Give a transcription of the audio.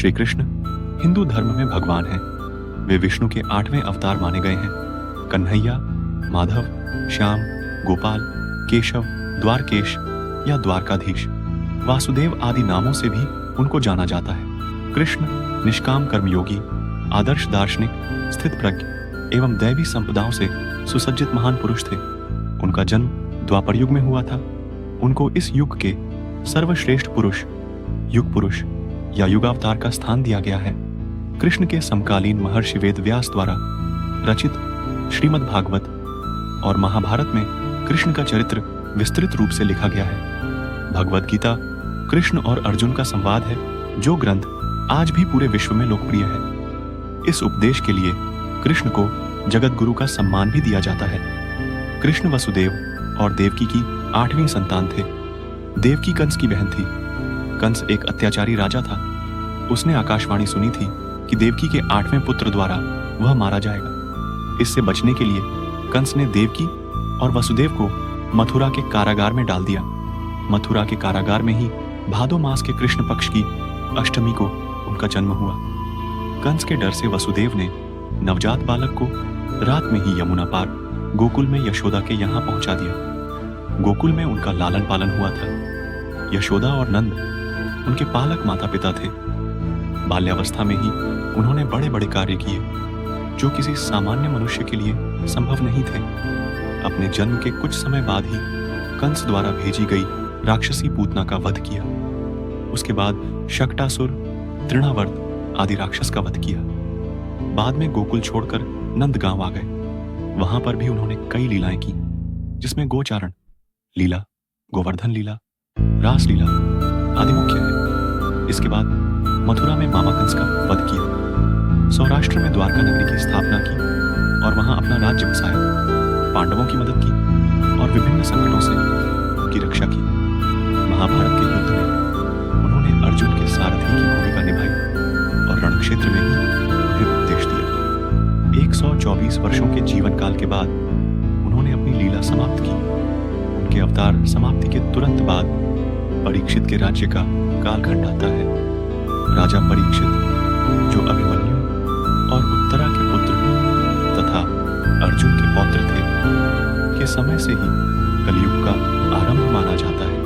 श्री कृष्ण हिंदू धर्म में भगवान हैं। वे विष्णु के 8वें अवतार माने गए हैं। कन्हैया, माधव, श्याम, गोपाल, केशव, द्वारकेश या द्वारकाधीश, वासुदेव आदि नामों से भी उनको जाना जाता है। कृष्ण निष्काम कर्मयोगी, आदर्श दार्शनिक, स्थित प्रज्ञ एवं दैवी संपदाओं से सुसज्जित महान पुरुष थे। उनका जन्म द्वापर युग में हुआ था। उनको इस युग के सर्वश्रेष्ठ पुरुष, युग पुरुष या युगावतार का स्थान दिया गया है। कृष्ण के समकालीन महर्षि वेद व्यास द्वारा रचित श्रीमद् भागवत और महाभारत में कृष्ण का चरित्र विस्तृत रूप से लिखा गया है। भगवद गीता कृष्ण और अर्जुन का संवाद है, जो ग्रंथ आज भी पूरे विश्व में लोकप्रिय है। इस उपदेश के लिए कृष्ण को जगत गुरु का सम्मान भी दिया जाता है। कृष्ण वसुदेव और देवकी की 8वीं संतान थे। देवकी कंस की बहन थी। कंस एक अत्याचारी राजा था। उसने आकाशवाणी सुनी थी कि देवकी के 8वें पुत्र द्वारा वह मारा जाएगा। इससे बचने के लिए कंस ने देवकी और वसुदेव को मथुरा के कारागार में डाल दिया। मथुरा के कारागार में ही भादो मास के कृष्ण पक्ष की अष्टमी को उनका जन्म हुआ। कंस के डर से वसुदेव ने नवजात बालक को रात में ही यमुना पार गोकुल में यशोदा के यहाँ पहुंचा दिया। गोकुल में उनका लालन पालन हुआ था। यशोदा और नंद उनके पालक माता पिता थे। बाल्यावस्था में ही उन्होंने बड़े बड़े कार्य किए, जो किसी सामान्य मनुष्य के लिए संभव नहीं थे। अपने जन्म के कुछ समय बाद ही कंस द्वारा भेजी गई राक्षसी पूतना का वध किया। उसके बाद शक्टासुर, तृणावर्त आदि राक्षस का वध किया। बाद में गोकुल छोड़कर नंदगांव आ गए। वहां पर भी उन्होंने कई लीलाएं की, जिसमें गोचारण लीला, गोवर्धन लीला, रास लीला आदि मुख्य है। इसके बाद मथुरा में मामा कंस का वध किया। सौराष्ट्र में द्वारका नगरी की स्थापना की और वहां अपना राज्य बसाया। पांडवों की मदद की और विभिन्न संकटों से उनकी रक्षा की। महाभारत के युद्ध में उन्होंने अर्जुन के सारथी की भूमिका निभाई और रणक्षेत्र में ही उन्हें उपदेश दिया। 124 वर्षों के जीवन काल के बाद उन्होंने अपनी लीला समाप्त की। उनके अवतार समाप्ति के तुरंत बाद परीक्षित के राज्य का कालखंड आता है। राजा परीक्षित, जो अभिमन्यु और उत्तरा के पुत्र तथा अर्जुन के पौत्र थे, के समय से ही कलयुग का आरंभ माना जाता है।